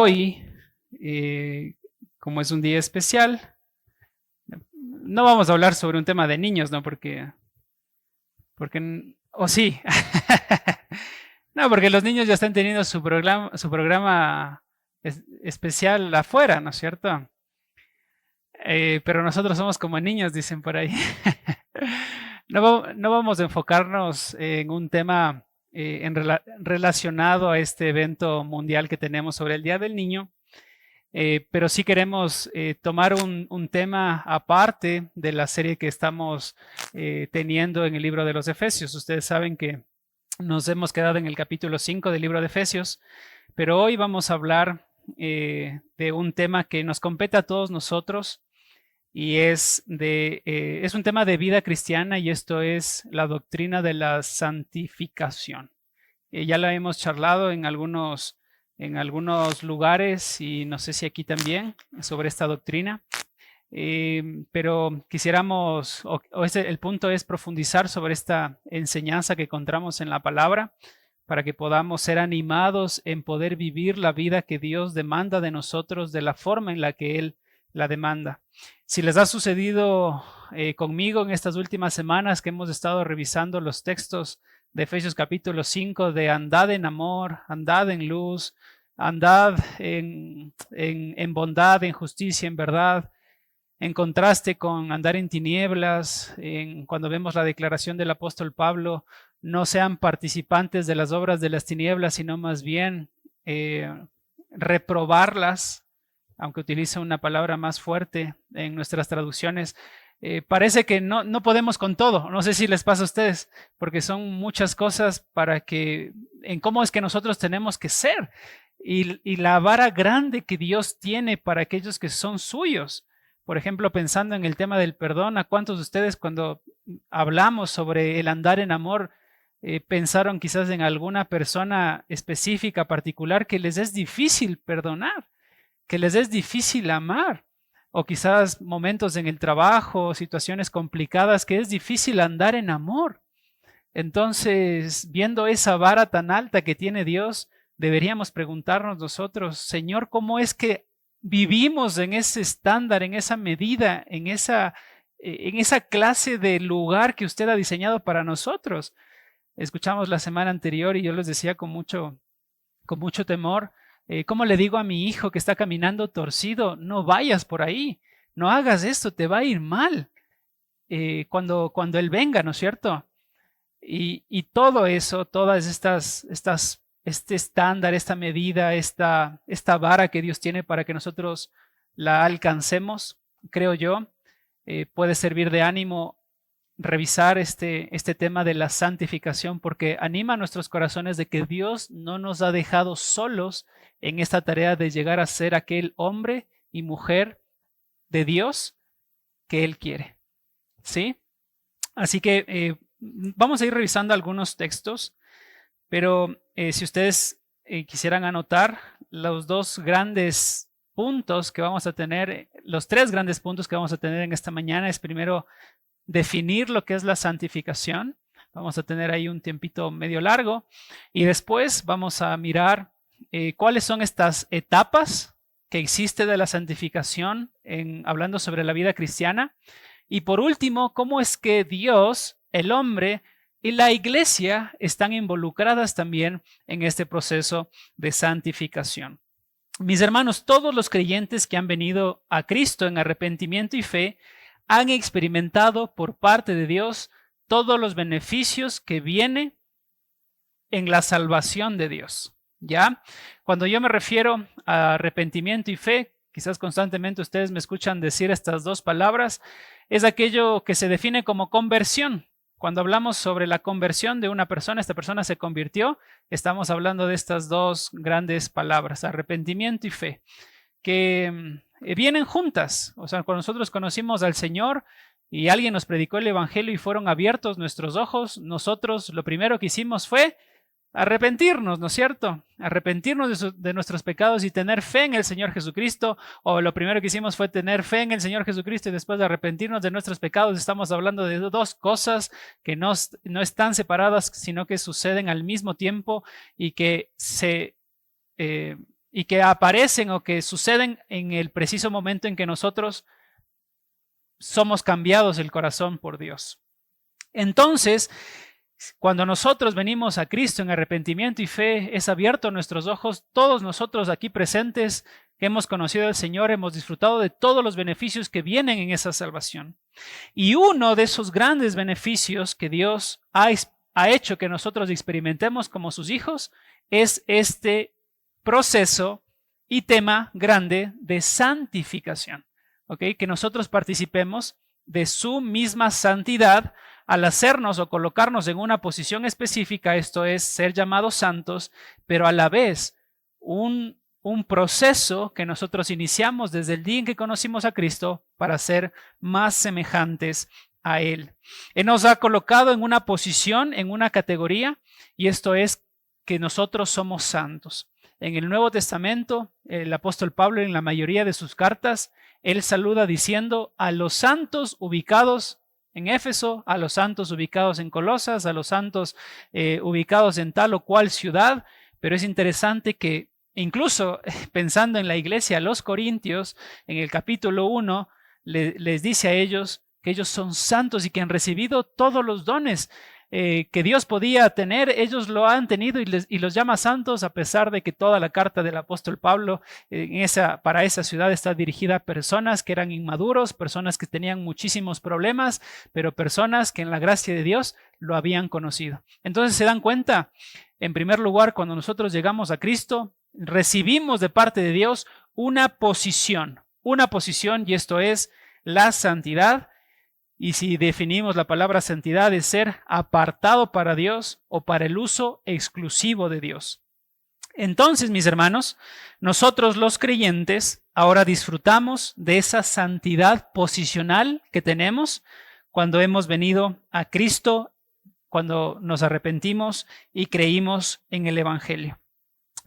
hoy, como es un día especial, no vamos a hablar sobre un tema de niños, ¿no? O sí. No, porque los niños ya están teniendo su programa especial afuera, ¿no es cierto? Pero nosotros somos como niños, dicen por ahí. No vamos a enfocarnos en un tema relacionado a este evento mundial que tenemos sobre el Día del Niño, pero sí queremos tomar un tema aparte de la serie que estamos teniendo en el libro de los Efesios. Ustedes saben que nos hemos quedado en el capítulo 5 del libro de Efesios, pero hoy vamos a hablar de un tema que nos compete a todos nosotros y es un tema de vida cristiana, y esto es la doctrina de la santificación. Ya la hemos charlado en algunos lugares, y no sé si aquí también, sobre esta doctrina. Pero quisiéramos, el punto es profundizar sobre esta enseñanza que encontramos en la palabra, para que podamos ser animados en poder vivir la vida que Dios demanda de nosotros de la forma en la que Él la demanda. Si les ha sucedido conmigo en estas últimas semanas que hemos estado revisando los textos de Efesios capítulo 5, de andad en amor, andad en luz, andad en bondad, en justicia, en verdad, en contraste con andar en tinieblas, cuando vemos la declaración del apóstol Pablo, no sean participantes de las obras de las tinieblas, sino más bien reprobarlas, aunque utiliza una palabra más fuerte en nuestras traducciones. Parece que no podemos con todo. No sé si les pasa a ustedes, porque son muchas cosas en cómo es que nosotros tenemos que ser, y la vara grande que Dios tiene para aquellos que son suyos. Por ejemplo, pensando en el tema del perdón, ¿a cuántos de ustedes, cuando hablamos sobre el andar en amor, pensaron quizás en alguna persona específica, particular, que les es difícil perdonar, que les es difícil amar? O quizás momentos en el trabajo, situaciones complicadas, que es difícil andar en amor. Entonces, viendo esa vara tan alta que tiene Dios, deberíamos preguntarnos nosotros: Señor, ¿cómo es que vivimos en ese estándar, en esa medida, en esa clase de lugar que usted ha diseñado para nosotros? Escuchamos la semana anterior y yo les decía con mucho temor, ¿cómo le digo a mi hijo que está caminando torcido? No vayas por ahí, no hagas esto, te va a ir mal cuando él venga, ¿no es cierto? Y todo eso, todas este estándar, esta medida, esta vara que Dios tiene para que nosotros la alcancemos, creo yo, puede servir de ánimo revisar este tema de la santificación, porque anima a nuestros corazones de que Dios no nos ha dejado solos en esta tarea de llegar a ser aquel hombre y mujer de Dios que Él quiere. ¿Sí? Así que vamos a ir revisando algunos textos, pero si ustedes quisieran anotar los tres grandes puntos que vamos a tener en esta mañana, es primero definir lo que es la santificación. Vamos a tener ahí un tiempito medio largo, y después vamos a mirar cuáles son estas etapas que existe de la santificación, hablando sobre la vida cristiana. Y por último, cómo es que Dios, el hombre y la iglesia están involucradas también en este proceso de santificación. Mis hermanos, todos los creyentes que han venido a Cristo en arrepentimiento y fe han experimentado por parte de Dios todos los beneficios que viene en la salvación de Dios. ¿Ya? Cuando yo me refiero a arrepentimiento y fe, quizás constantemente ustedes me escuchan decir estas dos palabras, es aquello que se define como conversión. Cuando hablamos sobre la conversión de una persona, esta persona se convirtió, estamos hablando de estas dos grandes palabras, arrepentimiento y fe, que vienen juntas. O sea, cuando nosotros conocimos al Señor y alguien nos predicó el Evangelio y fueron abiertos nuestros ojos, nosotros lo primero que hicimos fue arrepentirnos, ¿no es cierto? Arrepentirnos de nuestros pecados y tener fe en el Señor Jesucristo. O lo primero que hicimos fue tener fe en el Señor Jesucristo y después de arrepentirnos de nuestros pecados. Estamos hablando de dos cosas que no están separadas, sino que suceden al mismo tiempo y que se y que aparecen o que suceden en el preciso momento en que nosotros somos cambiados el corazón por Dios. Entonces, cuando nosotros venimos a Cristo en arrepentimiento y fe, es abierto nuestros ojos. Todos nosotros aquí presentes que hemos conocido al Señor, hemos disfrutado de todos los beneficios que vienen en esa salvación. Y uno de esos grandes beneficios que Dios ha hecho que nosotros experimentemos como sus hijos es este proceso y tema grande de santificación. ¿Okay? Que nosotros participemos de su misma santidad al hacernos o colocarnos en una posición específica, esto es ser llamados santos, pero a la vez un proceso que nosotros iniciamos desde el día en que conocimos a Cristo para ser más semejantes a Él. Él nos ha colocado en una posición, en una categoría, y esto es que nosotros somos santos. En el Nuevo Testamento, el apóstol Pablo en la mayoría de sus cartas, él saluda diciendo a los santos ubicados en Éfeso, a los santos ubicados en Colosas, a los santos ubicados en tal o cual ciudad, pero es interesante que incluso pensando en la iglesia, a los Corintios, en el capítulo 1, les dice a ellos que ellos son santos y que han recibido todos los dones que Dios podía tener, ellos lo han tenido y los llama santos, a pesar de que toda la carta del apóstol Pablo para esa ciudad está dirigida a personas que eran inmaduros, personas que tenían muchísimos problemas, pero personas que en la gracia de Dios lo habían conocido. Entonces se dan cuenta, en primer lugar, cuando nosotros llegamos a Cristo, recibimos de parte de Dios una posición, y esto es la santidad. Y si definimos la palabra santidad, es ser apartado para Dios o para el uso exclusivo de Dios. Entonces, mis hermanos, nosotros los creyentes ahora disfrutamos de esa santidad posicional que tenemos cuando hemos venido a Cristo, cuando nos arrepentimos y creímos en el Evangelio.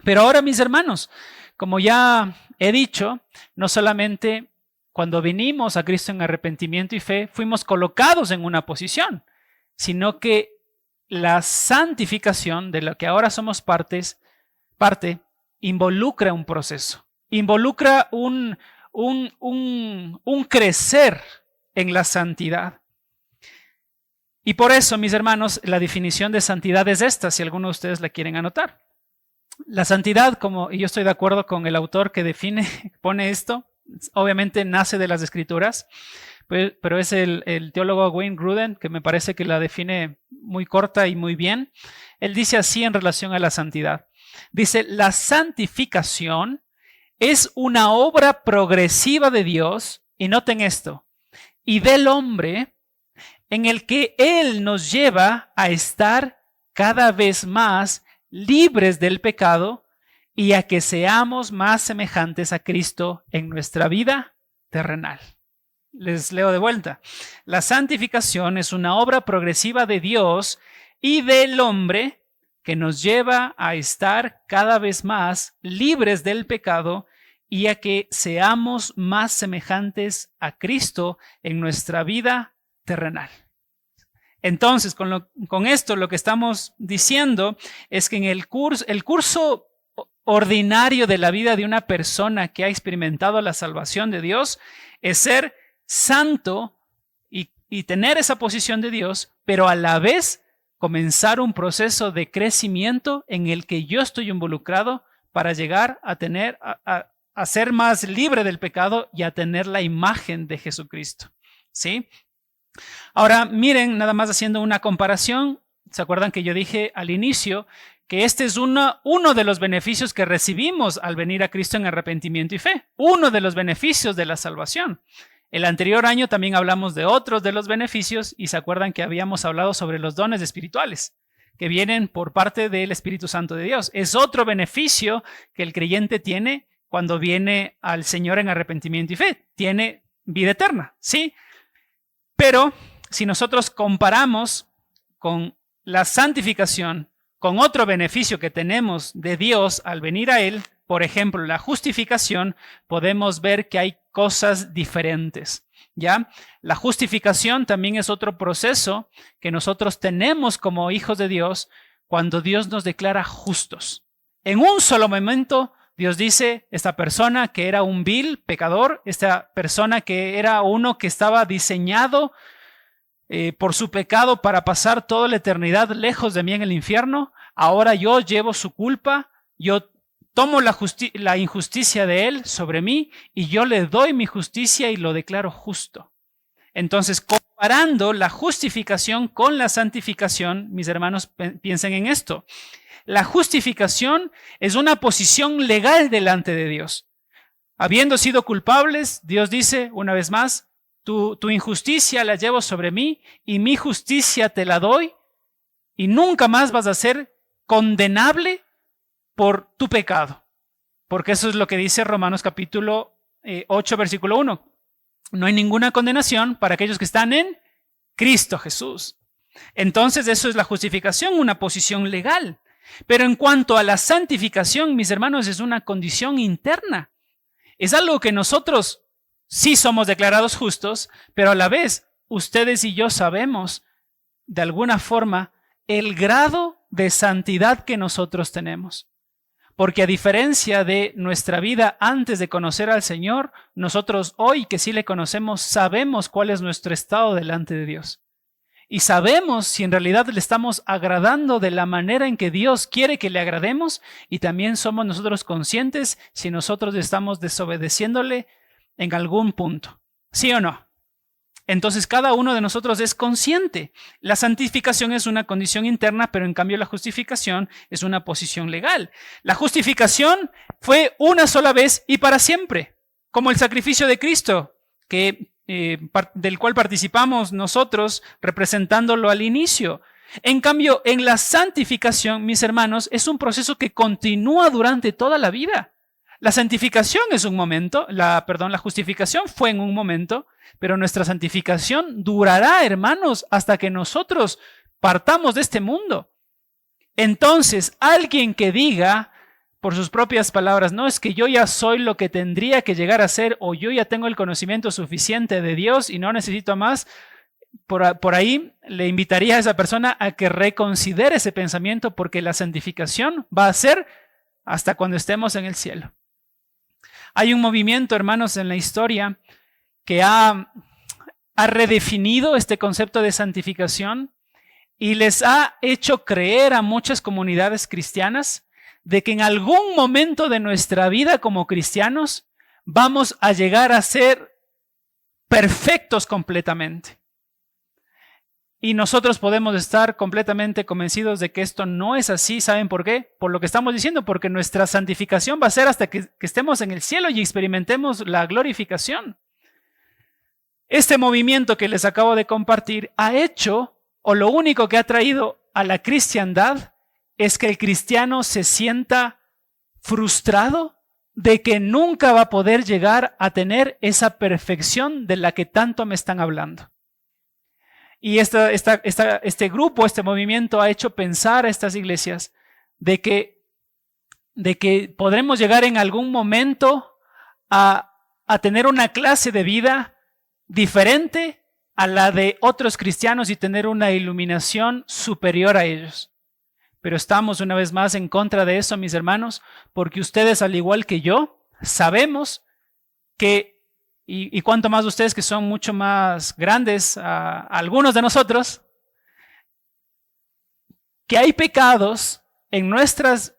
Pero ahora, mis hermanos, como ya he dicho, no solamente cuando venimos a Cristo en arrepentimiento y fe, fuimos colocados en una posición, sino que la santificación de la que ahora somos parte involucra un proceso, involucra un crecer en la santidad. Y por eso, mis hermanos, la definición de santidad es esta, si alguno de ustedes la quieren anotar. La santidad, y yo estoy de acuerdo con el autor que pone esto, obviamente nace de las Escrituras, pero es el teólogo Wayne Grudem, que me parece que la define muy corta y muy bien. Él dice así en relación a la santidad. Dice, la santificación es una obra progresiva de Dios, y noten esto, y del hombre, en el que Él nos lleva a estar cada vez más libres del pecado y a que seamos más semejantes a Cristo en nuestra vida terrenal. Les leo de vuelta. La santificación es una obra progresiva de Dios y del hombre que nos lleva a estar cada vez más libres del pecado y a que seamos más semejantes a Cristo en nuestra vida terrenal. Entonces, con esto lo que estamos diciendo es que en el curso ordinario de la vida de una persona que ha experimentado la salvación de Dios es ser santo y tener esa posición de Dios, pero a la vez comenzar un proceso de crecimiento en el que yo estoy involucrado para llegar a ser más libre del pecado y a tener la imagen de Jesucristo. ¿Sí? Ahora, miren, nada más haciendo una comparación, ¿se acuerdan que yo dije al inicio que este es uno de los beneficios que recibimos al venir a Cristo en arrepentimiento y fe? Uno de los beneficios de la salvación. El anterior año también hablamos de otros de los beneficios y se acuerdan que habíamos hablado sobre los dones espirituales que vienen por parte del Espíritu Santo de Dios. Es otro beneficio que el creyente tiene cuando viene al Señor en arrepentimiento y fe. Tiene vida eterna, ¿sí? Pero si nosotros comparamos con la santificación, con otro beneficio que tenemos de Dios al venir a Él, por ejemplo, la justificación, podemos ver que hay cosas diferentes, ¿ya? La justificación también es otro proceso que nosotros tenemos como hijos de Dios cuando Dios nos declara justos. En un solo momento, Dios dice, esta persona que era un vil pecador, esta persona que era uno que estaba diseñado por su pecado para pasar toda la eternidad lejos de mí en el infierno, ahora yo llevo su culpa, yo tomo la injusticia de él sobre mí y yo le doy mi justicia y lo declaro justo. Entonces, comparando la justificación con la santificación, mis hermanos, piensen en esto. La justificación es una posición legal delante de Dios. Habiendo sido culpables, Dios dice una vez más, tu injusticia la llevo sobre mí y mi justicia te la doy y nunca más vas a ser condenable por tu pecado. Porque eso es lo que dice Romanos capítulo 8, versículo 1. No hay ninguna condenación para aquellos que están en Cristo Jesús. Entonces eso es la justificación, una posición legal. Pero en cuanto a la santificación, mis hermanos, es una condición interna. Es algo que nosotros sí somos declarados justos, pero a la vez ustedes y yo sabemos de alguna forma el grado de santidad que nosotros tenemos. Porque a diferencia de nuestra vida antes de conocer al Señor, nosotros hoy que sí le conocemos sabemos cuál es nuestro estado delante de Dios. Y sabemos si en realidad le estamos agradando de la manera en que Dios quiere que le agrademos, y también somos nosotros conscientes si nosotros estamos desobedeciéndole en algún punto. ¿Sí o no? Entonces cada uno de nosotros es consciente. La santificación es una condición interna, pero en cambio la justificación es una posición legal. La justificación fue una sola vez y para siempre, como el sacrificio de Cristo, del cual participamos nosotros representándolo al inicio. En cambio, en la santificación, mis hermanos, es un proceso que continúa durante toda la vida. La santificación es un momento, la justificación fue en un momento, pero nuestra santificación durará, hermanos, hasta que nosotros partamos de este mundo. Entonces, alguien que diga por sus propias palabras, no, es que yo ya soy lo que tendría que llegar a ser, o yo ya tengo el conocimiento suficiente de Dios y no necesito más, por ahí le invitaría a esa persona a que reconsidere ese pensamiento, porque la santificación va a ser hasta cuando estemos en el cielo. Hay un movimiento, hermanos, en la historia que ha redefinido este concepto de santificación y les ha hecho creer a muchas comunidades cristianas de que en algún momento de nuestra vida como cristianos vamos a llegar a ser perfectos completamente. Y nosotros podemos estar completamente convencidos de que esto no es así. ¿Saben por qué? Por lo que estamos diciendo, porque nuestra santificación va a ser hasta que estemos en el cielo y experimentemos la glorificación. Este movimiento que les acabo de compartir ha hecho, o lo único que ha traído a la cristiandad, es que el cristiano se sienta frustrado de que nunca va a poder llegar a tener esa perfección de la que tanto me están hablando. Y este grupo, este movimiento ha hecho pensar a estas iglesias de que podremos llegar en algún momento a tener una clase de vida diferente a la de otros cristianos y tener una iluminación superior a ellos. Pero estamos una vez más en contra de eso, mis hermanos, porque ustedes, al igual que yo, sabemos que, y cuanto más ustedes que son mucho más grandes a algunos de nosotros, que hay pecados en nuestras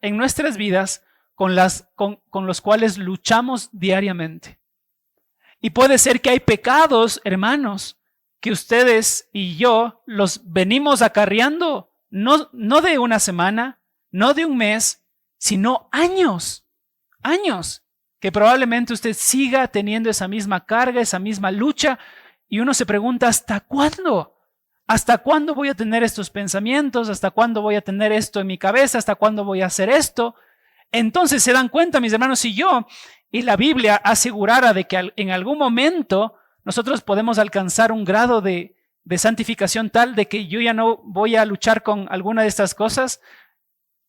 vidas con los cuales luchamos diariamente. Y puede ser que hay pecados, hermanos, que ustedes y yo los venimos acarreando no de una semana, no de un mes, sino años, que probablemente usted siga teniendo esa misma carga, esa misma lucha, y uno se pregunta, ¿hasta cuándo? ¿Hasta cuándo voy a tener estos pensamientos? ¿Hasta cuándo voy a tener esto en mi cabeza? ¿Hasta cuándo voy a hacer esto? Entonces se dan cuenta, mis hermanos, si yo y la Biblia asegurara de que en algún momento nosotros podemos alcanzar un grado de santificación tal de que yo ya no voy a luchar con alguna de estas cosas,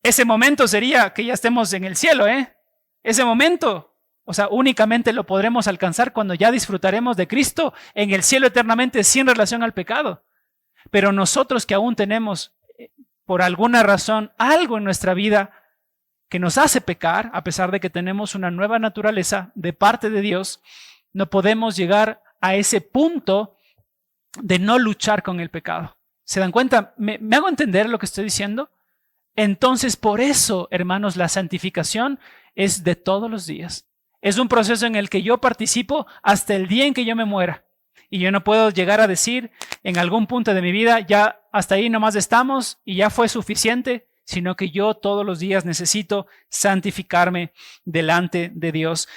ese momento sería que ya estemos en el cielo, Ese momento, o sea, únicamente lo podremos alcanzar cuando ya disfrutaremos de Cristo en el cielo eternamente sin relación al pecado. Pero nosotros que aún tenemos, por alguna razón, algo en nuestra vida que nos hace pecar, a pesar de que tenemos una nueva naturaleza de parte de Dios, no podemos llegar a ese punto de no luchar con el pecado. ¿Se dan cuenta? ¿Me hago entender lo que estoy diciendo? Entonces, por eso, hermanos, la santificación es de todos los días. Es un proceso en el que yo participo hasta el día en que yo me muera. Y yo no puedo llegar a decir en algún punto de mi vida, ya hasta ahí nomás estamos y ya fue suficiente, sino que yo todos los días necesito santificarme delante de Dios.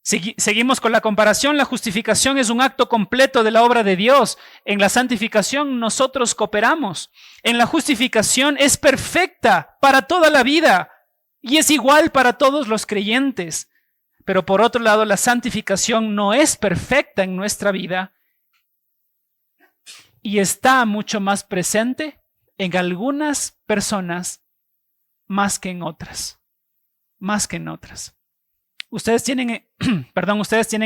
Seguimos con la comparación. La justificación es un acto completo de la obra de Dios. En la santificación nosotros cooperamos. En la justificación es perfecta para toda la vida y es igual para todos los creyentes. Pero por otro lado, la santificación no es perfecta en nuestra vida y está mucho más presente en algunas personas más que en otras. Más que en otras. Ustedes tienen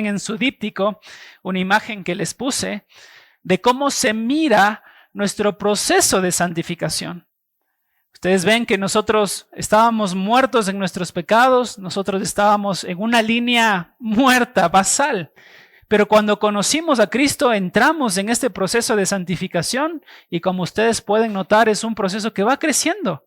en su díptico una imagen que les puse de cómo se mira nuestro proceso de santificación. Ustedes ven que nosotros estábamos muertos en nuestros pecados, nosotros estábamos en una línea muerta, basal. Pero cuando conocimos a Cristo, entramos en este proceso de santificación y como ustedes pueden notar, es un proceso que va creciendo.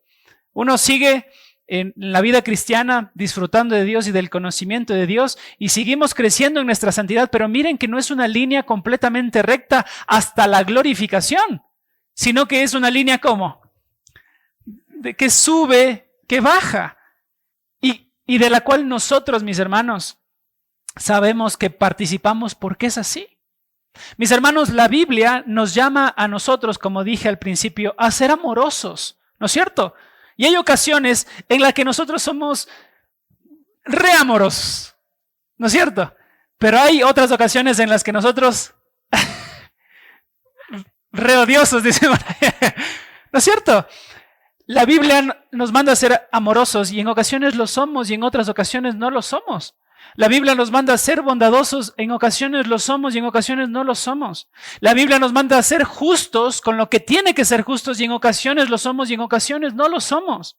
Uno sigue en la vida cristiana disfrutando de Dios y del conocimiento de Dios y seguimos creciendo en nuestra santidad, pero miren que no es una línea completamente recta hasta la glorificación, sino que es una línea ¿cómo? De que sube, que baja y de la cual nosotros, mis hermanos, sabemos que participamos porque es así. Mis hermanos, la Biblia nos llama a nosotros, como dije al principio, a ser amorosos, ¿no es cierto? Y hay ocasiones en las que nosotros somos reamorosos, ¿no es cierto? Pero hay otras ocasiones en las que nosotros reodiosos, dice, ¿no es cierto? La Biblia nos manda a ser amorosos y en ocasiones lo somos y en otras ocasiones no lo somos. La Biblia nos manda a ser bondadosos, en ocasiones lo somos y en ocasiones no lo somos. La Biblia nos manda a ser justos con lo que tiene que ser justos y en ocasiones lo somos y en ocasiones no lo somos.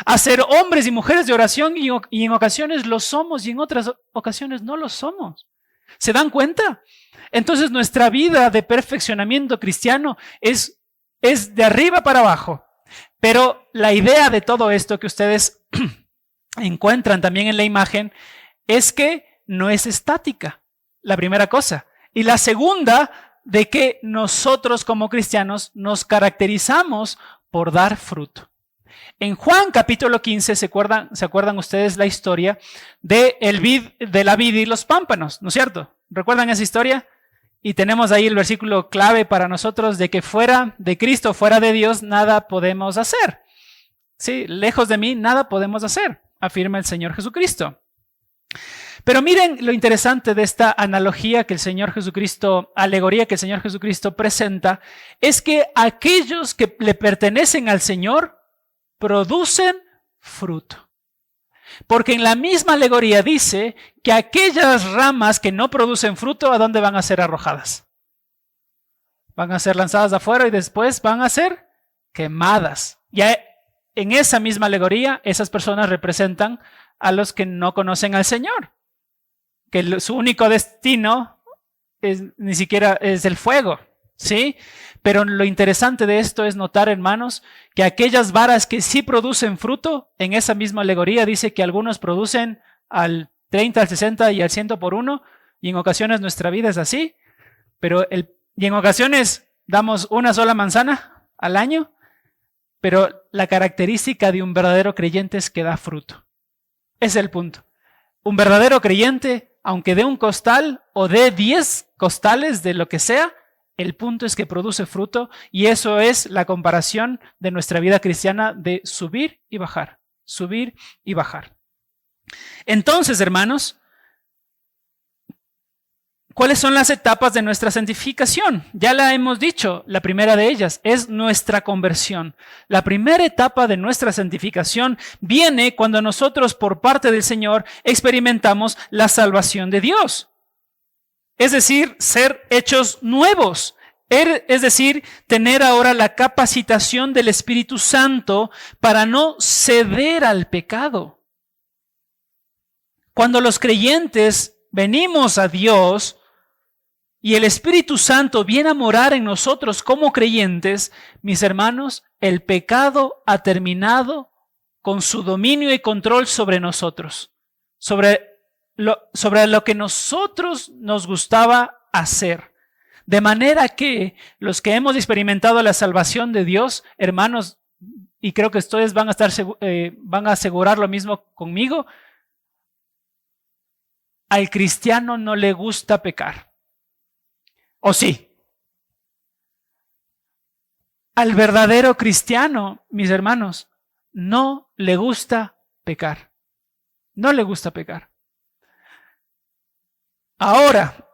A ser hombres y mujeres de oración y en ocasiones lo somos y en otras ocasiones no lo somos. ¿Se dan cuenta? Entonces nuestra vida de perfeccionamiento cristiano es de arriba para abajo. Pero la idea de todo esto que ustedes encuentran también en la imagen es que no es estática, la primera cosa. Y la segunda, de que nosotros como cristianos nos caracterizamos por dar fruto. En Juan capítulo 15, ¿se acuerdan ustedes la historia de la vid y los pámpanos? ¿No es cierto? ¿Recuerdan esa historia? Y tenemos ahí el versículo clave para nosotros de que fuera de Cristo, fuera de Dios, nada podemos hacer. Sí, lejos de mí, nada podemos hacer, afirma el Señor Jesucristo. Pero miren lo interesante de esta analogía que el Señor Jesucristo, alegoría que el Señor Jesucristo presenta, es que aquellos que le pertenecen al Señor producen fruto. Porque en la misma alegoría dice que aquellas ramas que no producen fruto, ¿a dónde van a ser arrojadas? Van a ser lanzadas afuera y después van a ser quemadas. Ya en esa misma alegoría, esas personas representan a los que no conocen al Señor, que su único destino ni siquiera es el fuego, ¿sí? Pero lo interesante de esto es notar, hermanos, que aquellas varas que sí producen fruto, en esa misma alegoría dice que algunos producen al 30, al 60 y al 100 por uno, y en ocasiones nuestra vida es así, y en ocasiones damos una sola manzana al año, pero la característica de un verdadero creyente es que da fruto. Ese es el punto. Un verdadero creyente, aunque dé un costal o dé 10 costales de lo que sea, el punto es que produce fruto y eso es la comparación de nuestra vida cristiana de subir y bajar, subir y bajar. Entonces, hermanos, ¿cuáles son las etapas de nuestra santificación? Ya la hemos dicho, la primera de ellas es nuestra conversión. La primera etapa de nuestra santificación viene cuando nosotros por parte del Señor experimentamos la salvación de Dios. Es decir, ser hechos nuevos. Es decir, tener ahora la capacitación del Espíritu Santo para no ceder al pecado. Cuando los creyentes venimos a Dios y el Espíritu Santo viene a morar en nosotros como creyentes, mis hermanos, el pecado ha terminado con su dominio y control sobre nosotros, sobre lo que nosotros nos gustaba hacer. De manera que los que hemos experimentado la salvación de Dios, hermanos, y creo que ustedes van a asegurar lo mismo conmigo, al cristiano no le gusta pecar. ¿O sí? Al verdadero cristiano, mis hermanos, no le gusta pecar. No le gusta pecar. Ahora,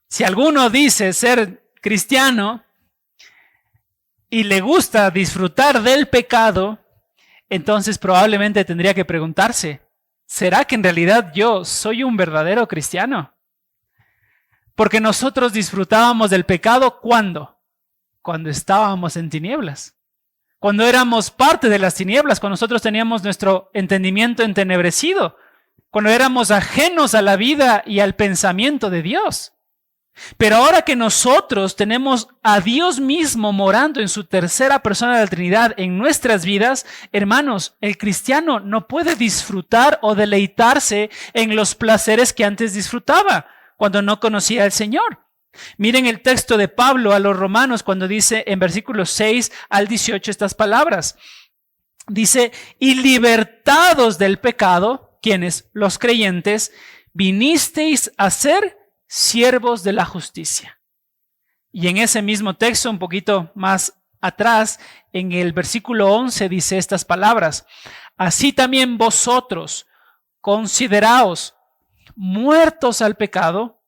si alguno dice ser cristiano y le gusta disfrutar del pecado, entonces probablemente tendría que preguntarse, ¿será que en realidad yo soy un verdadero cristiano? Porque nosotros disfrutábamos del pecado, ¿cuándo? Cuando estábamos en tinieblas. Cuando éramos parte de las tinieblas, cuando nosotros teníamos nuestro entendimiento entenebrecido, cuando éramos ajenos a la vida y al pensamiento de Dios. Pero ahora que nosotros tenemos a Dios mismo morando en su tercera persona de la Trinidad en nuestras vidas, hermanos, el cristiano no puede disfrutar o deleitarse en los placeres que antes disfrutaba cuando no conocía al Señor. Miren el texto de Pablo a los Romanos cuando dice en versículos 6 al 18 estas palabras. Dice, y libertados del pecado, quienes, los creyentes, vinisteis a ser siervos de la justicia. Y en ese mismo texto, un poquito más atrás, en el versículo 11 dice estas palabras, así también vosotros consideraos muertos al pecado,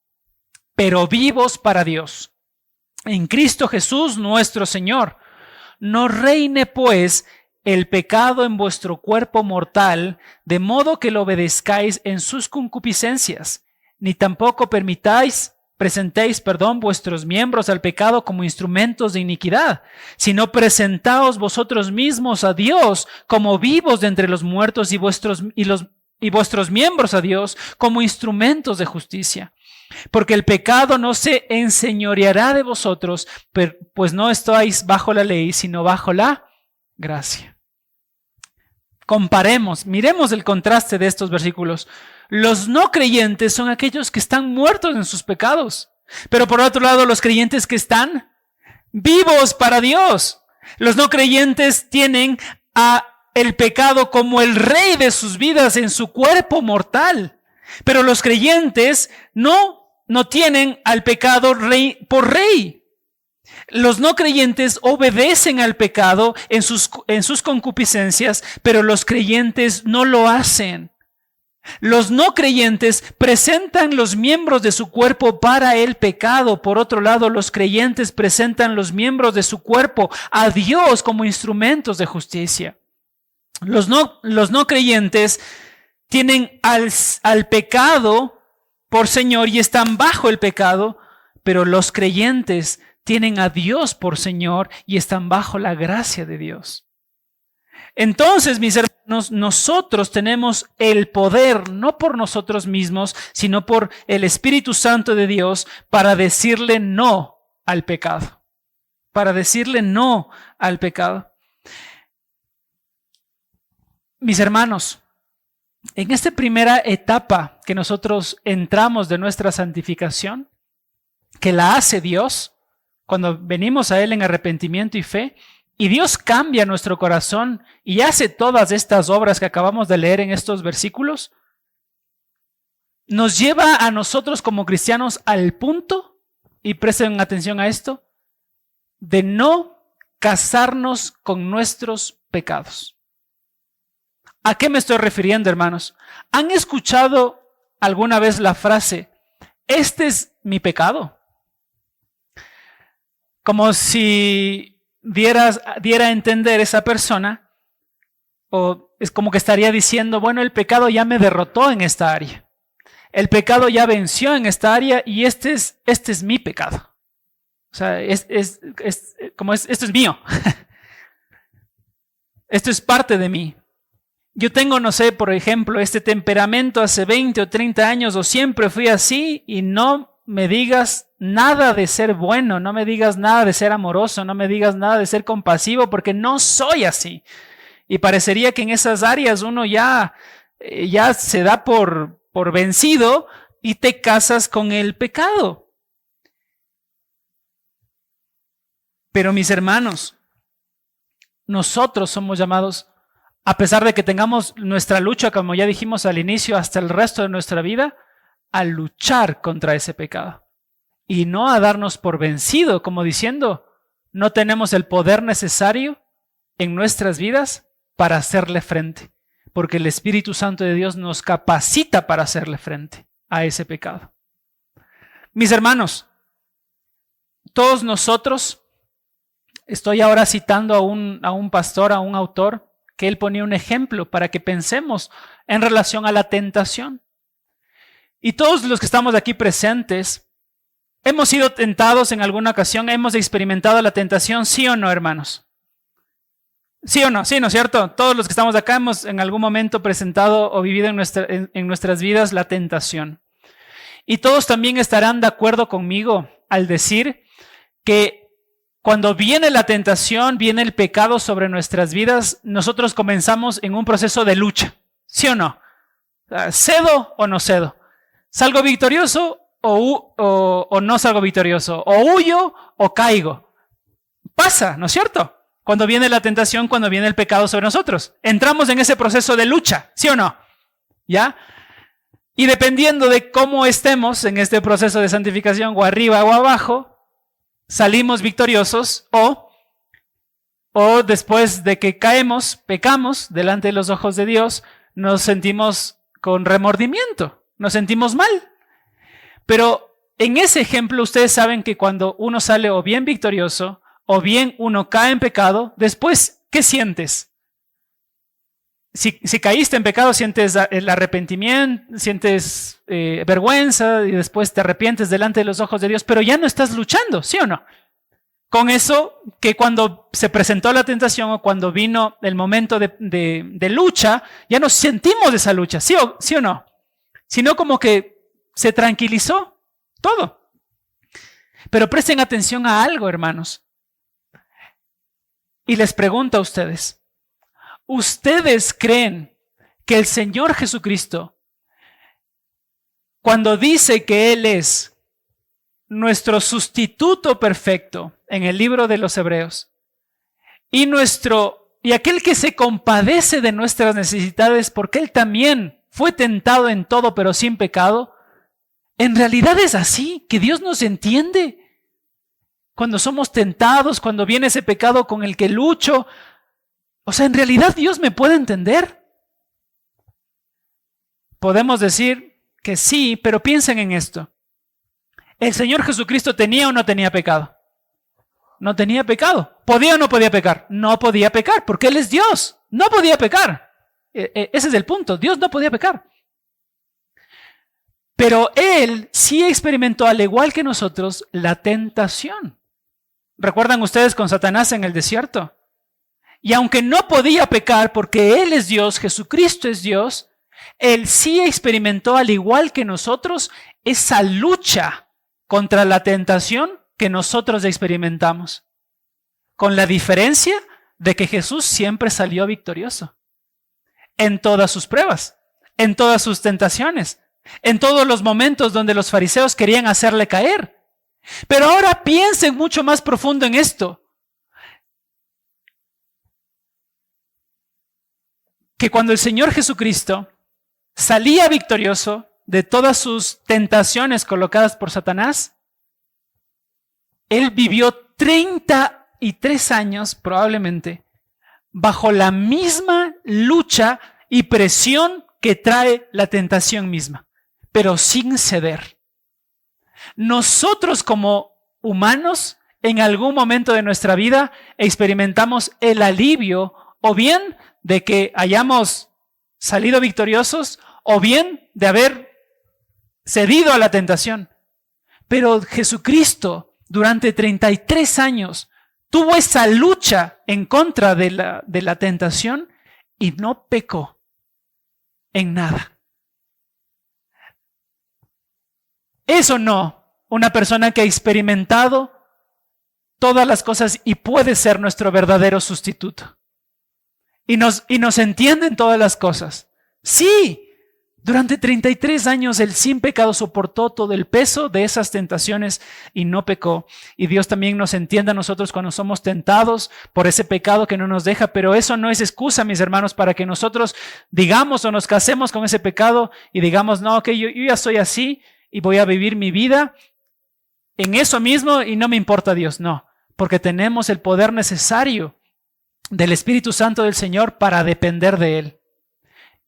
pero vivos para Dios. En Cristo Jesús nuestro Señor. No reine pues el pecado en vuestro cuerpo mortal, de modo que lo obedezcáis en sus concupiscencias, ni tampoco presentéis vuestros miembros al pecado como instrumentos de iniquidad, sino presentaos vosotros mismos a Dios como vivos de entre los muertos y vuestros miembros a Dios como instrumentos de justicia. Porque el pecado no se enseñoreará de vosotros, pues no estáis bajo la ley, sino bajo la gracia. Comparemos, miremos el contraste de estos versículos. Los no creyentes son aquellos que están muertos en sus pecados, pero por otro lado los creyentes que están vivos para Dios. Los no creyentes tienen a el pecado como el rey de sus vidas en su cuerpo mortal, pero los creyentes no tienen al pecado rey por rey. Los no creyentes obedecen al pecado en sus concupiscencias, pero los creyentes no lo hacen. Los no creyentes presentan los miembros de su cuerpo para el pecado. Por otro lado, los creyentes presentan los miembros de su cuerpo a Dios como instrumentos de justicia. Los no creyentes tienen al pecado por Señor y están bajo el pecado, pero los creyentes tienen a Dios por Señor y están bajo la gracia de Dios. Entonces, mis hermanos, nosotros tenemos el poder, no por nosotros mismos, sino por el Espíritu Santo de Dios, para decirle no al pecado. Para decirle no al pecado. Mis hermanos, en esta primera etapa que nosotros entramos de nuestra santificación, que la hace Dios, cuando venimos a Él en arrepentimiento y fe, y Dios cambia nuestro corazón y hace todas estas obras que acabamos de leer en estos versículos, nos lleva a nosotros como cristianos al punto, y presten atención a esto, de no casarnos con nuestros pecados. ¿A qué me estoy refiriendo, hermanos? ¿Han escuchado alguna vez la frase, este es mi pecado? Como si diera a entender esa persona, o es como que estaría diciendo, bueno, el pecado ya me derrotó en esta área. El pecado ya venció en esta área y este es mi pecado. O sea, esto es mío. Esto es parte de mí. Yo tengo, no sé, por ejemplo, este temperamento hace 20 o 30 años o siempre fui así y no me digas nada de ser bueno, no me digas nada de ser amoroso, no me digas nada de ser compasivo porque no soy así. Y parecería que en esas áreas uno ya se da por vencido y te casas con el pecado. Pero mis hermanos, nosotros somos llamados, a pesar de que tengamos nuestra lucha, como ya dijimos al inicio, hasta el resto de nuestra vida, a luchar contra ese pecado. Y no a darnos por vencido, como diciendo, no tenemos el poder necesario en nuestras vidas para hacerle frente, porque el Espíritu Santo de Dios nos capacita para hacerle frente a ese pecado. Mis hermanos, todos nosotros, estoy ahora citando a un pastor, a un autor, que él ponía un ejemplo para que pensemos en relación a la tentación. Y todos los que estamos aquí presentes, hemos sido tentados en alguna ocasión, hemos experimentado la tentación, ¿sí o no, hermanos? ¿Sí o no? Sí, ¿no es cierto? Todos los que estamos acá hemos en algún momento presentado o vivido en nuestras vidas la tentación. Y todos también estarán de acuerdo conmigo al decir que cuando viene la tentación, viene el pecado sobre nuestras vidas, nosotros comenzamos en un proceso de lucha, ¿sí o no? ¿Cedo o no cedo? ¿Salgo victorioso o no salgo victorioso? ¿O huyo o caigo? Pasa, ¿no es cierto? Cuando viene la tentación, cuando viene el pecado sobre nosotros. Entramos en ese proceso de lucha, ¿sí o no? ¿Ya? Y dependiendo de cómo estemos en este proceso de santificación, o arriba o abajo, salimos victoriosos o después de que caemos, pecamos delante de los ojos de Dios, nos sentimos con remordimiento, nos sentimos mal. Pero en ese ejemplo ustedes saben que cuando uno sale o bien victorioso o bien uno cae en pecado, después, ¿qué sientes? Si caíste en pecado, sientes el arrepentimiento, sientes vergüenza y después te arrepientes delante de los ojos de Dios, pero ya no estás luchando, ¿sí o no? Con eso que cuando se presentó la tentación o cuando vino el momento de lucha, ya nos sentimos de esa lucha, ¿sí o no? Sino como que se tranquilizó todo. Pero presten atención a algo, hermanos. Y les pregunto a ustedes, ¿ustedes creen que el Señor Jesucristo, cuando dice que Él es nuestro sustituto perfecto en el libro de los Hebreos, y aquel que se compadece de nuestras necesidades porque Él también fue tentado en todo pero sin pecado, en realidad es así, que Dios nos entiende cuando somos tentados, cuando viene ese pecado con el que lucho? O sea, ¿en realidad Dios me puede entender? Podemos decir que sí, pero piensen en esto. ¿El Señor Jesucristo tenía o no tenía pecado? No tenía pecado. ¿Podía o no podía pecar? No podía pecar, porque Él es Dios. No podía pecar. Ese es el punto. Dios no podía pecar. Pero Él sí experimentó, al igual que nosotros, la tentación. ¿Recuerdan ustedes con Satanás en el desierto? Y aunque no podía pecar porque Él es Dios, Jesucristo es Dios, Él sí experimentó, al igual que nosotros, esa lucha contra la tentación que nosotros experimentamos. Con la diferencia de que Jesús siempre salió victorioso. En todas sus pruebas, en todas sus tentaciones, en todos los momentos donde los fariseos querían hacerle caer. Pero ahora piensen mucho más profundo en esto. Que cuando el Señor Jesucristo salía victorioso de todas sus tentaciones colocadas por Satanás, Él vivió 33 años probablemente bajo la misma lucha y presión que trae la tentación misma, pero sin ceder. Nosotros como humanos, en algún momento de nuestra vida, experimentamos el alivio o bien de que hayamos salido victoriosos o bien de haber cedido a la tentación. Pero Jesucristo durante 33 años tuvo esa lucha en contra de la tentación y no pecó. en nada. ¿Es o no una persona que ha experimentado todas las cosas y puede ser nuestro verdadero sustituto? Y nos entiende en todas las cosas. Sí, durante 33 años Él sin pecado soportó todo el peso de esas tentaciones y no pecó. Y Dios también nos entiende a nosotros cuando somos tentados por ese pecado que no nos deja. Pero eso no es excusa, mis hermanos, para que nosotros digamos o nos casemos con ese pecado y digamos, no, ok, yo ya soy así y voy a vivir mi vida en eso mismo y no me importa Dios. No, porque tenemos el poder necesario del Espíritu Santo del Señor para depender de Él.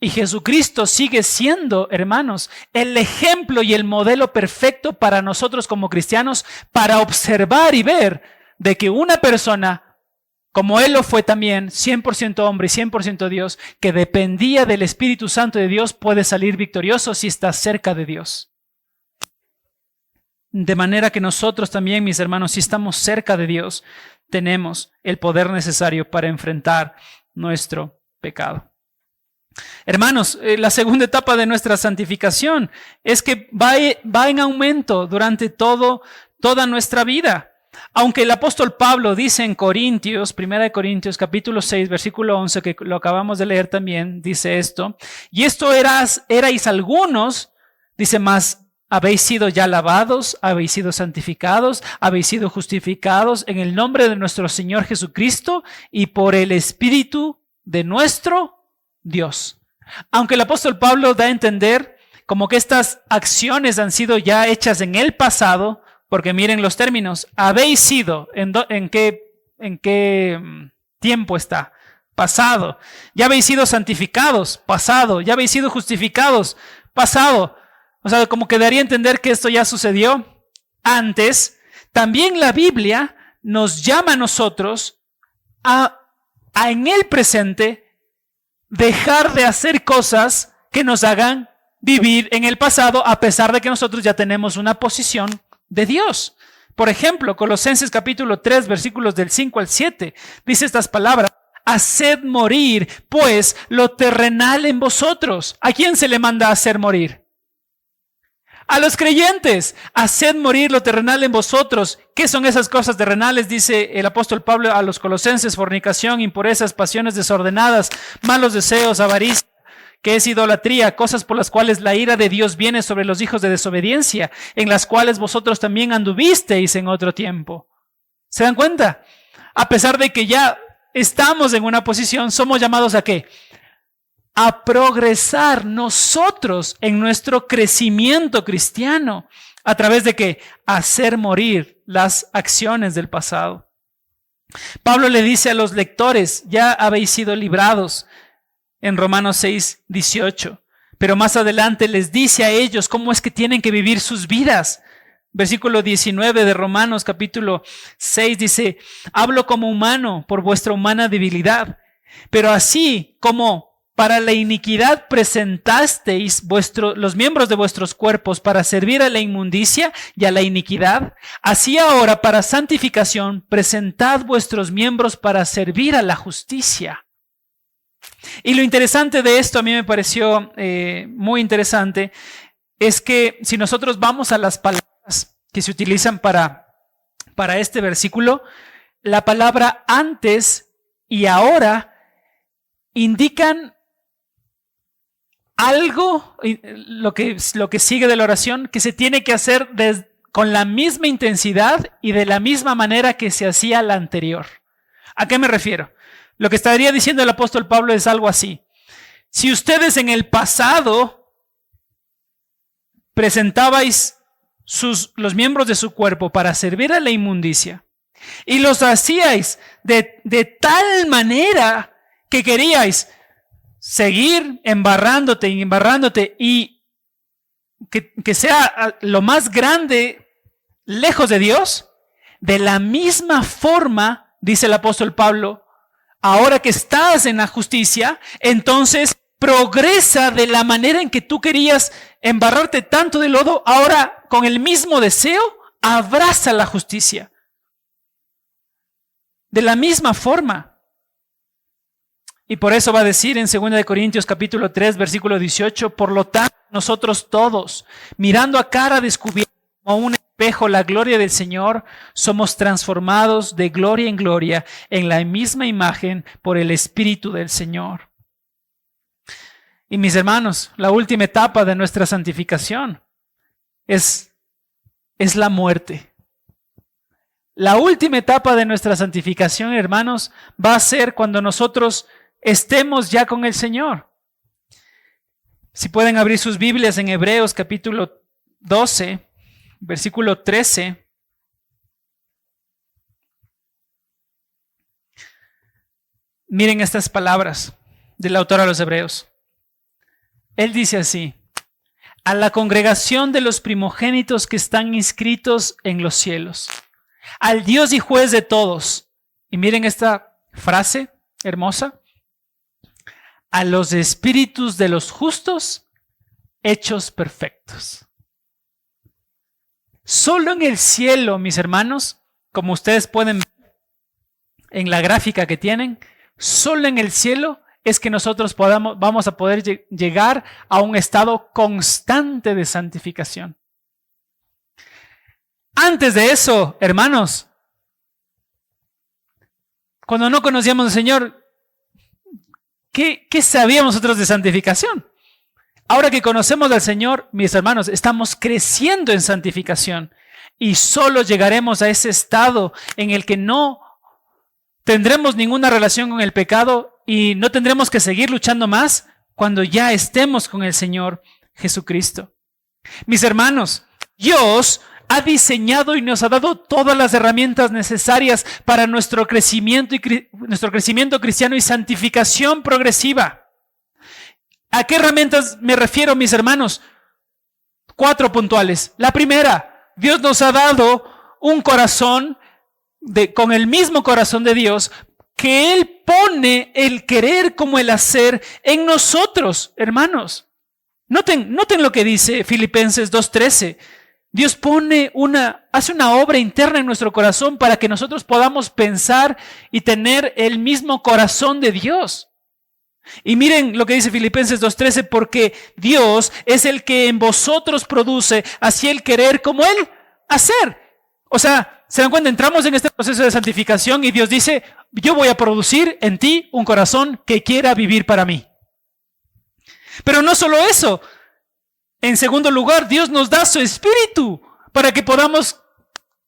Y Jesucristo sigue siendo, hermanos, el ejemplo y el modelo perfecto para nosotros como cristianos, para observar y ver de que una persona, como Él lo fue también, 100% hombre y 100% Dios, que dependía del Espíritu Santo de Dios, puede salir victorioso si está cerca de Dios. De manera que nosotros también, mis hermanos, si estamos cerca de Dios, tenemos el poder necesario para enfrentar nuestro pecado. Hermanos, la segunda etapa de nuestra santificación es que va en aumento durante toda nuestra vida. Aunque el apóstol Pablo dice en Corintios, 1 Corintios capítulo 6, versículo 11, que lo acabamos de leer también, dice esto, y esto erais algunos, dice más, habéis sido ya lavados, habéis sido santificados, habéis sido justificados en el nombre de nuestro Señor Jesucristo y por el Espíritu de nuestro Dios. Aunque el apóstol Pablo da a entender como que estas acciones han sido ya hechas en el pasado, porque miren los términos, habéis sido, ¿en qué tiempo está? Pasado. Ya habéis sido santificados, pasado. Ya habéis sido justificados, pasado. O sea, como que daría a entender que esto ya sucedió antes. También la Biblia nos llama a nosotros a en el presente dejar de hacer cosas que nos hagan vivir en el pasado, a pesar de que nosotros ya tenemos una posición de Dios. Por ejemplo, Colosenses capítulo 3, versículos del 5 al 7, dice estas palabras: haced morir, pues, lo terrenal en vosotros. ¿A quién se le manda a hacer morir? A los creyentes. Haced morir lo terrenal en vosotros. ¿Qué son esas cosas terrenales? Dice el apóstol Pablo a los colosenses: fornicación, impurezas, pasiones desordenadas, malos deseos, avaricia, que es idolatría, cosas por las cuales la ira de Dios viene sobre los hijos de desobediencia, en las cuales vosotros también anduvisteis en otro tiempo. ¿Se dan cuenta? A pesar de que ya estamos en una posición, somos llamados ¿a qué? A progresar nosotros en nuestro crecimiento cristiano. ¿A través de qué? Hacer morir las acciones del pasado. Pablo le dice a los lectores: ya habéis sido librados, en Romanos 6, 18. Pero más adelante les dice a ellos cómo es que tienen que vivir sus vidas. Versículo 19 de Romanos capítulo 6 dice: hablo como humano por vuestra humana debilidad, pero así como para la iniquidad presentasteis los miembros de vuestros cuerpos para servir a la inmundicia y a la iniquidad, así ahora para santificación presentad vuestros miembros para servir a la justicia. Y lo interesante de esto, a mí me pareció muy interesante, es que si nosotros vamos a las palabras que se utilizan para este versículo, la palabra antes y ahora indican algo, lo que sigue de la oración, que se tiene que hacer con la misma intensidad y de la misma manera que se hacía la anterior. ¿A qué me refiero? Lo que estaría diciendo el apóstol Pablo es algo así: si ustedes en el pasado presentabais los miembros de su cuerpo para servir a la inmundicia y los hacíais de tal manera que queríais seguir embarrándote y que sea lo más grande lejos de Dios, de la misma forma, dice el apóstol Pablo, ahora que estás en la justicia, entonces progresa de la manera en que tú querías embarrarte tanto de lodo, ahora con el mismo deseo, abraza la justicia. De la misma forma. Y por eso va a decir en 2 Corintios capítulo 3, versículo 18, por lo tanto, nosotros todos, mirando a cara descubierta como un espejo la gloria del Señor, somos transformados de gloria en gloria en la misma imagen por el Espíritu del Señor. Y mis hermanos, la última etapa de nuestra santificación es la muerte. La última etapa de nuestra santificación, hermanos, va a ser cuando nosotros estemos ya con el Señor. Si pueden abrir sus Biblias en Hebreos capítulo 12, versículo 13. Miren estas palabras del autor a los Hebreos. Él dice así: a la congregación de los primogénitos que están inscritos en los cielos, al Dios y juez de todos. Y miren esta frase hermosa: a los espíritus de los justos hechos perfectos. Solo en el cielo, mis hermanos, como ustedes pueden ver en la gráfica que tienen, solo en el cielo es que nosotros vamos a poder llegar a un estado constante de santificación. Antes de eso, hermanos, cuando no conocíamos al Señor, ¿qué sabíamos nosotros de santificación? Ahora que conocemos al Señor, mis hermanos, estamos creciendo en santificación y solo llegaremos a ese estado en el que no tendremos ninguna relación con el pecado y no tendremos que seguir luchando más cuando ya estemos con el Señor Jesucristo. Mis hermanos, Dios ha diseñado y nos ha dado todas las herramientas necesarias para nuestro crecimiento cristiano y santificación progresiva. ¿A qué herramientas me refiero, mis hermanos? 4 puntuales. La primera, Dios nos ha dado un corazón con el mismo corazón de Dios, que Él pone el querer como el hacer en nosotros, hermanos. Noten lo que dice Filipenses 2:13. Dios hace una obra interna en nuestro corazón para que nosotros podamos pensar y tener el mismo corazón de Dios. Y miren lo que dice Filipenses 2:13, porque Dios es el que en vosotros produce así el querer como el hacer. O sea, ¿se dan cuenta? Entramos en este proceso de santificación y Dios dice: yo voy a producir en ti un corazón que quiera vivir para mí. Pero no solo eso. En segundo lugar, Dios nos da su Espíritu para que podamos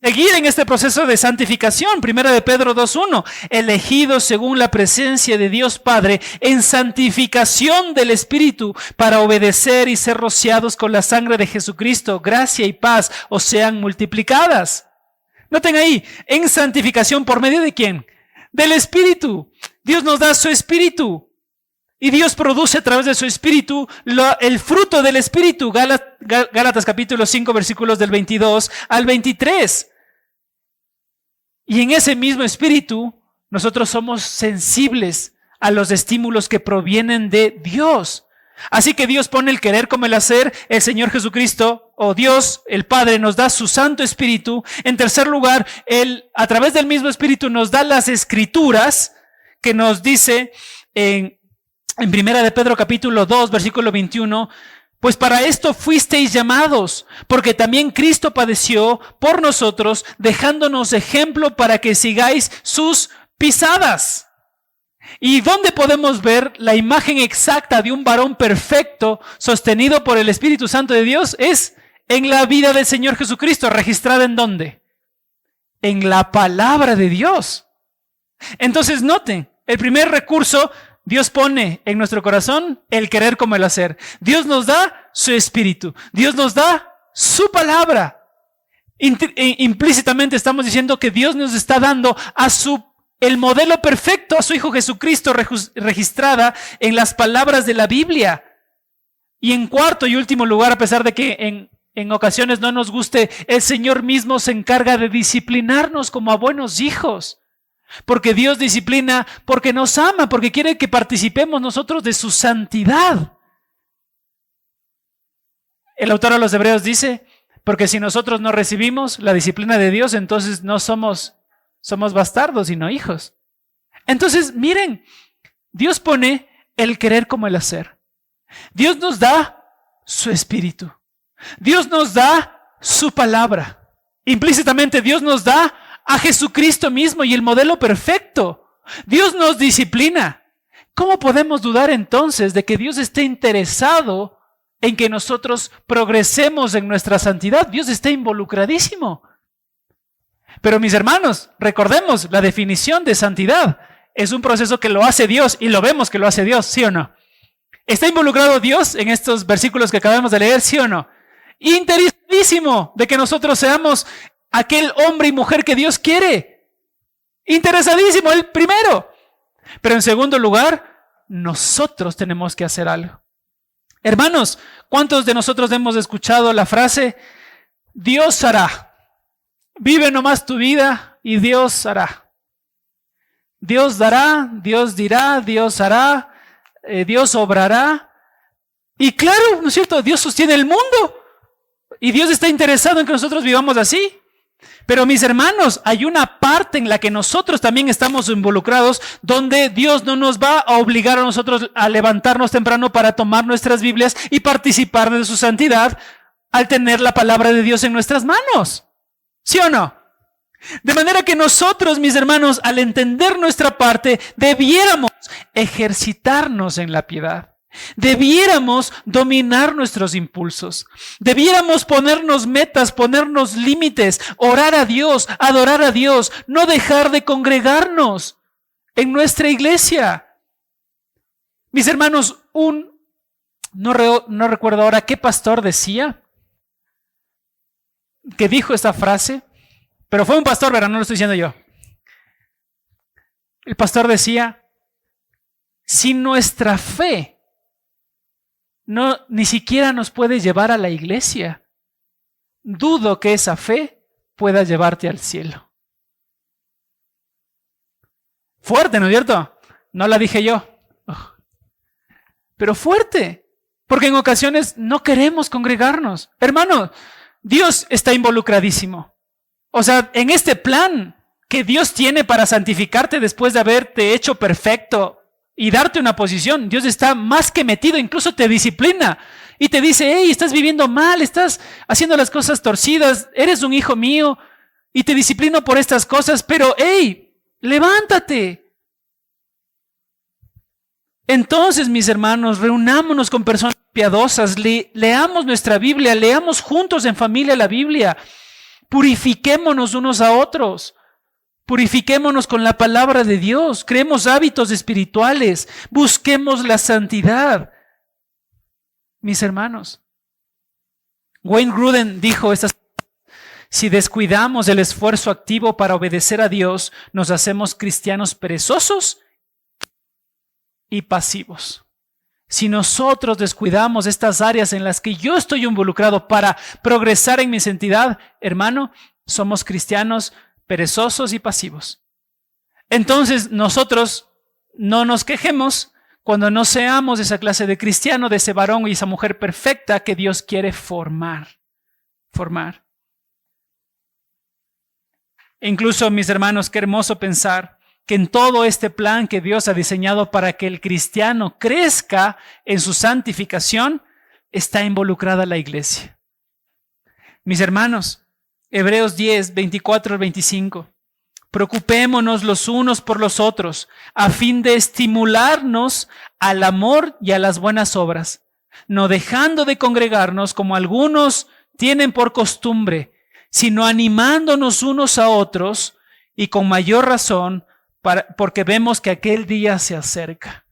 seguir en este proceso de santificación. Primera de Pedro 2:1, elegidos según la presencia de Dios Padre en santificación del Espíritu para obedecer y ser rociados con la sangre de Jesucristo. Gracia y paz os sean multiplicadas. Noten ahí, en santificación, ¿por medio de quién? Del Espíritu. Dios nos da su Espíritu. Y Dios produce a través de su Espíritu el fruto del Espíritu. Gálatas capítulo 5, versículos del 22 al 23. Y en ese mismo Espíritu, nosotros somos sensibles a los estímulos que provienen de Dios. Así que Dios pone el querer como el hacer. El Señor Jesucristo, o Dios, el Padre, nos da su Santo Espíritu. En tercer lugar, Él, a través del mismo Espíritu, nos da las Escrituras, que nos dice en Primera de Pedro capítulo 2, versículo 21, pues para esto fuisteis llamados, porque también Cristo padeció por nosotros, dejándonos ejemplo para que sigáis sus pisadas. ¿Y dónde podemos ver la imagen exacta de un varón perfecto sostenido por el Espíritu Santo de Dios? Es en la vida del Señor Jesucristo. ¿Registrada en dónde? En la palabra de Dios. Entonces noten, el primer recurso, Dios pone en nuestro corazón el querer como el hacer. Dios nos da su Espíritu. Dios nos da su palabra. Implícitamente estamos diciendo que Dios nos está dando el modelo perfecto, a su Hijo Jesucristo, registrada en las palabras de la Biblia. Y en cuarto y último lugar, a pesar de que en ocasiones no nos guste, el Señor mismo se encarga de disciplinarnos como a buenos hijos. Porque Dios disciplina porque nos ama, porque quiere que participemos nosotros de su santidad. El autor a los Hebreos dice, porque si nosotros no recibimos la disciplina de Dios, entonces no somos bastardos, sino hijos. Entonces, miren, Dios pone el querer como el hacer. Dios nos da su espíritu. Dios nos da su palabra. Implícitamente Dios nos da a Jesucristo mismo y el modelo perfecto. Dios nos disciplina. ¿Cómo podemos dudar entonces de que Dios esté interesado en que nosotros progresemos en nuestra santidad? Dios está involucradísimo. Pero mis hermanos, recordemos, la definición de santidad es un proceso que lo hace Dios y lo vemos que lo hace Dios, ¿sí o no? ¿Está involucrado Dios en estos versículos que acabamos de leer, sí o no? Interesadísimo de que nosotros seamos aquel hombre y mujer que Dios quiere. Interesadísimo, el primero. Pero en segundo lugar, nosotros tenemos que hacer algo. Hermanos, ¿cuántos de nosotros hemos escuchado la frase, Dios hará? Vive nomás tu vida y Dios hará. Dios dará, Dios dirá, Dios hará, Dios obrará. Y claro, ¿no es cierto? Dios sostiene el mundo. Y Dios está interesado en que nosotros vivamos así. Pero mis hermanos, hay una parte en la que nosotros también estamos involucrados, donde Dios no nos va a obligar a nosotros a levantarnos temprano para tomar nuestras Biblias y participar de su santidad al tener la palabra de Dios en nuestras manos. ¿Sí o no? De manera que nosotros, mis hermanos, al entender nuestra parte, debiéramos ejercitarnos en la piedad. Debiéramos dominar nuestros impulsos. Debiéramos ponernos metas, ponernos límites, orar a Dios, adorar a Dios, no dejar de congregarnos en nuestra iglesia. Mis hermanos, no recuerdo ahora qué pastor decía, que dijo esta frase, pero fue un pastor, ¿verdad? No lo estoy diciendo yo. El pastor decía, si nuestra fe ni siquiera nos puede llevar a la iglesia, dudo que esa fe pueda llevarte al cielo. Fuerte, ¿no es cierto? No la dije yo. Pero fuerte, porque en ocasiones no queremos congregarnos. Hermano, Dios está involucradísimo. O sea, en este plan que Dios tiene para santificarte después de haberte hecho perfecto y darte una posición, Dios está más que metido, incluso te disciplina y te dice, hey, estás viviendo mal, estás haciendo las cosas torcidas, eres un hijo mío y te disciplino por estas cosas, pero hey, levántate. Entonces, mis hermanos, reunámonos con personas piadosas, leamos nuestra Biblia, leamos juntos en familia la Biblia, purifiquémonos unos a otros. Purifiquémonos con la palabra de Dios, creemos hábitos espirituales, busquemos la santidad. Mis hermanos, Wayne Grudem dijo si descuidamos el esfuerzo activo para obedecer a Dios, nos hacemos cristianos perezosos y pasivos. Si nosotros descuidamos estas áreas en las que yo estoy involucrado para progresar en mi santidad, hermano, somos cristianos perezosos y pasivos. Entonces nosotros no nos quejemos cuando no seamos esa clase de cristiano, de ese varón y esa mujer perfecta que Dios quiere formar. E incluso, mis hermanos, qué hermoso pensar que en todo este plan que Dios ha diseñado para que el cristiano crezca en su santificación, está involucrada la iglesia. Mis hermanos, Hebreos 10, 24 al 25. Preocupémonos los unos por los otros, a fin de estimularnos al amor y a las buenas obras, no dejando de congregarnos como algunos tienen por costumbre, sino animándonos unos a otros y con mayor razón porque vemos que aquel día se acerca.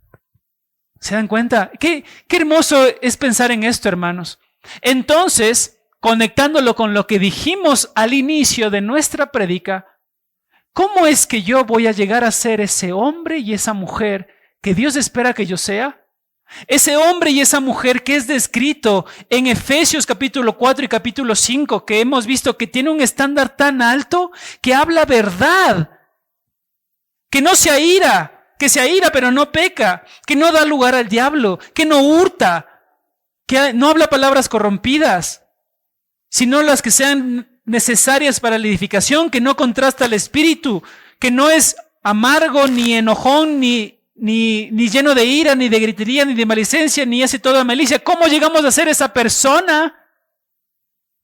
¿Se dan cuenta? Qué hermoso es pensar en esto, hermanos. Entonces, conectándolo con lo que dijimos al inicio de nuestra prédica, ¿cómo es que yo voy a llegar a ser ese hombre y esa mujer que Dios espera que yo sea? Ese hombre y esa mujer que es descrito en Efesios capítulo 4 y capítulo 5, que hemos visto que tiene un estándar tan alto que habla verdad, que no se aíra, que se aíra pero no peca, que no da lugar al diablo, que no hurta, que no habla palabras corrompidas, sino las que sean necesarias para la edificación, que no contrasta al espíritu, que no es amargo, ni enojón, ni ni lleno de ira, ni de gritería, ni de malicencia, ni hace toda malicia. ¿Cómo llegamos a ser esa persona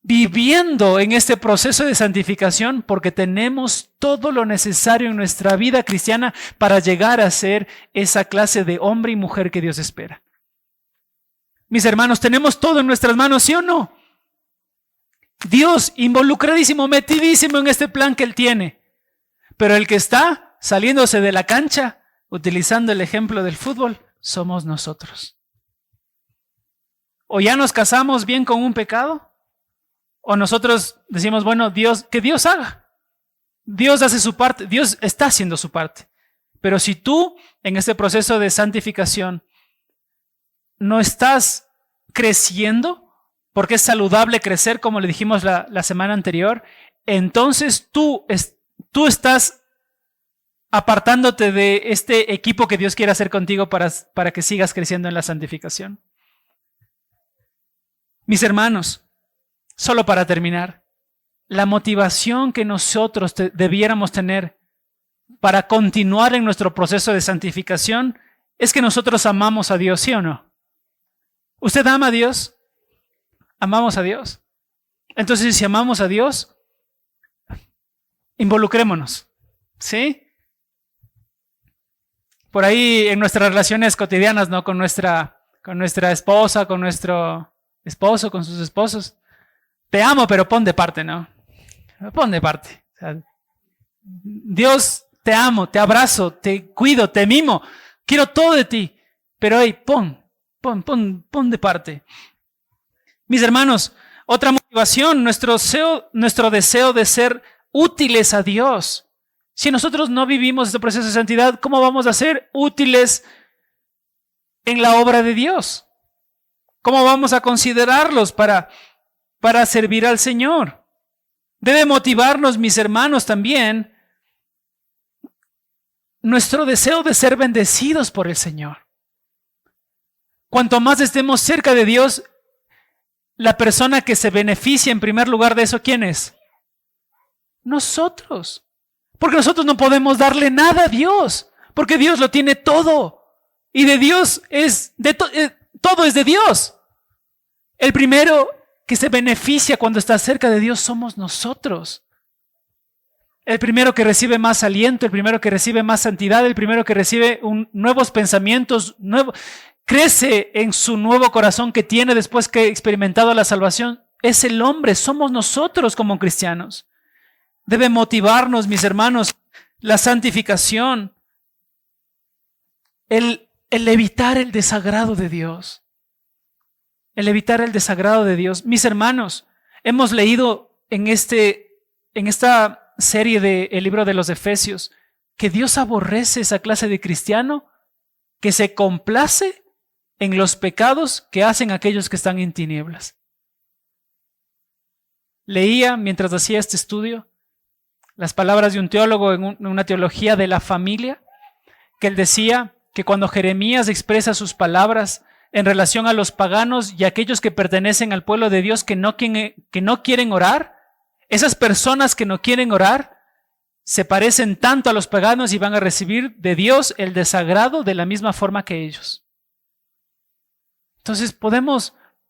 viviendo en este proceso de santificación? Porque tenemos todo lo necesario en nuestra vida cristiana para llegar a ser esa clase de hombre y mujer que Dios espera. Mis hermanos, tenemos todo en nuestras manos, ¿sí o no? Dios involucradísimo, metidísimo en este plan que Él tiene. Pero el que está saliéndose de la cancha, utilizando el ejemplo del fútbol, somos nosotros. O ya nos casamos bien con un pecado, o nosotros decimos, bueno, Dios, que Dios haga. Dios hace su parte, Dios está haciendo su parte. Pero si tú en este proceso de santificación no estás creciendo, porque es saludable crecer, como le dijimos la semana anterior, entonces tú estás apartándote de este equipo que Dios quiere hacer contigo para que sigas creciendo en la santificación. Mis hermanos, solo para terminar, la motivación que nosotros debiéramos tener para continuar en nuestro proceso de santificación es que nosotros amamos a Dios, ¿sí o no? ¿Usted ama a Dios? Amamos a Dios. Entonces, si amamos a Dios, involucrémonos, ¿sí? Por ahí en nuestras relaciones cotidianas, ¿no? Con nuestra esposa, con nuestro esposo, con sus esposos. Te amo, pero pon de parte, ¿no? Pon de parte. O sea, Dios, te amo, te abrazo, te cuido, te mimo. Quiero todo de ti. Pero hey, pon de parte. Mis hermanos, otra motivación, nuestro deseo de ser útiles a Dios. Si nosotros no vivimos este proceso de santidad, ¿cómo vamos a ser útiles en la obra de Dios? ¿Cómo vamos a considerarlos para servir al Señor? Debe motivarnos, mis hermanos, también nuestro deseo de ser bendecidos por el Señor. Cuanto más estemos cerca de Dios, la persona que se beneficia en primer lugar de eso, ¿quién es? Nosotros. Porque nosotros no podemos darle nada a Dios, porque Dios lo tiene todo. Y de Dios todo es de Dios. El primero que se beneficia cuando está cerca de Dios somos nosotros. El primero que recibe más aliento, el primero que recibe más santidad, el primero que recibe nuevos pensamientos, crece en su nuevo corazón que tiene después que ha experimentado la salvación, es el hombre, somos nosotros como cristianos. Debe motivarnos, mis hermanos, la santificación, el evitar el desagrado de Dios. El evitar el desagrado de Dios. Mis hermanos, hemos leído en esta serie del libro de los Efesios que Dios aborrece esa clase de cristiano que se complace en los pecados que hacen aquellos que están en tinieblas. Leía mientras hacía este estudio las palabras de un teólogo en una teología de la familia, que él decía que cuando Jeremías expresa sus palabras en relación a los paganos y aquellos que pertenecen al pueblo de Dios que no quieren orar, esas personas que no quieren orar se parecen tanto a los paganos y van a recibir de Dios el desagrado de la misma forma que ellos. Entonces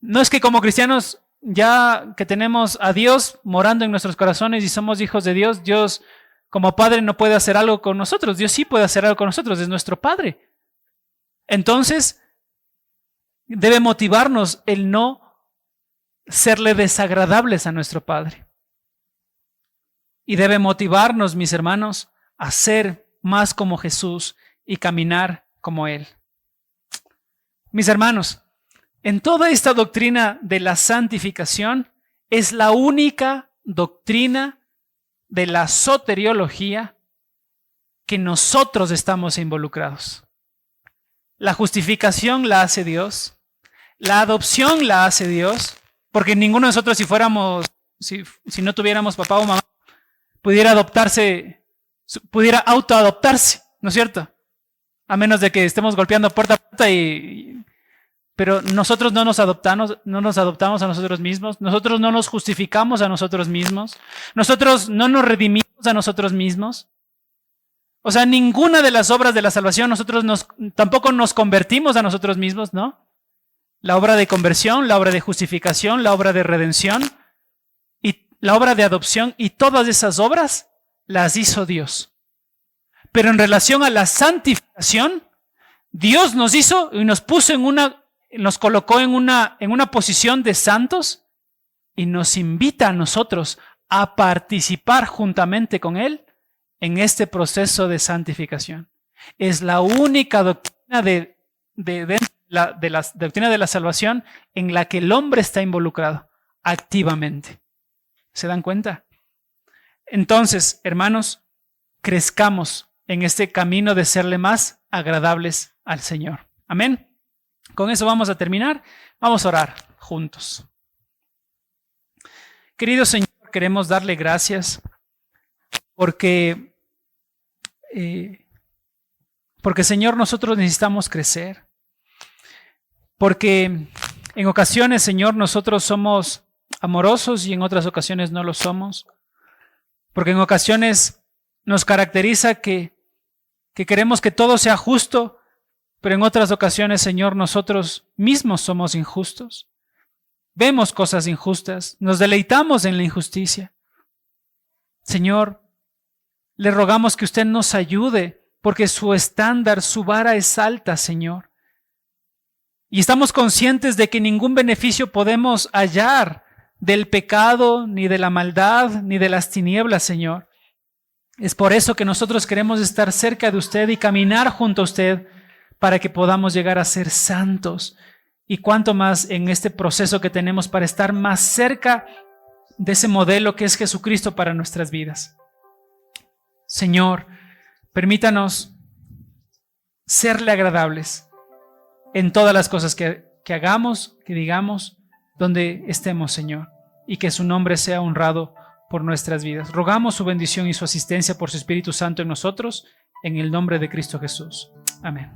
no es que como cristianos ya que tenemos a Dios morando en nuestros corazones y somos hijos de Dios, Dios como Padre no puede hacer algo con nosotros. Dios sí puede hacer algo con nosotros, es nuestro Padre. Entonces, debe motivarnos el no serle desagradables a nuestro Padre. Y debe motivarnos, mis hermanos, a ser más como Jesús y caminar como Él. Mis hermanos, en toda esta doctrina de la santificación es la única doctrina de la soteriología que nosotros estamos involucrados. La justificación la hace Dios, la adopción la hace Dios, porque ninguno de nosotros si no tuviéramos papá o mamá, pudiera autoadoptarse, ¿no es cierto? A menos de que estemos golpeando puerta a puerta pero nosotros no nos adoptamos a nosotros mismos, nosotros no nos justificamos a nosotros mismos, nosotros no nos redimimos a nosotros mismos. O sea, ninguna de las obras de la salvación tampoco nos convertimos a nosotros mismos, ¿no? La obra de conversión, la obra de justificación, la obra de redención y la obra de adopción, y todas esas obras las hizo Dios. Pero en relación a la santificación, Dios nos hizo y nos puso nos colocó en una posición de santos y nos invita a nosotros a participar juntamente con Él en este proceso de santificación. Es la única doctrina de la doctrina de la salvación en la que el hombre está involucrado activamente. ¿Se dan cuenta? Entonces, hermanos, crezcamos en este camino de serle más agradables al Señor. Amén. Con eso vamos a terminar. Vamos a orar juntos. Querido Señor, queremos darle gracias porque Señor, nosotros necesitamos crecer. Porque en ocasiones, Señor, nosotros somos amorosos y en otras ocasiones no lo somos. Porque en ocasiones nos caracteriza que queremos que todo sea justo, pero en otras ocasiones, Señor, nosotros mismos somos injustos. Vemos cosas injustas, nos deleitamos en la injusticia. Señor, le rogamos que usted nos ayude, porque su estándar, su vara es alta, Señor. Y estamos conscientes de que ningún beneficio podemos hallar del pecado, ni de la maldad, ni de las tinieblas, Señor. Es por eso que nosotros queremos estar cerca de usted y caminar junto a usted para que podamos llegar a ser santos. Y cuánto más en este proceso que tenemos para estar más cerca de ese modelo que es Jesucristo para nuestras vidas. Señor, permítanos serle agradables en todas las cosas que hagamos, que digamos, donde estemos, Señor, y que su nombre sea honrado por nuestras vidas. Rogamos su bendición y su asistencia por su Espíritu Santo en nosotros, en el nombre de Cristo Jesús. Amén.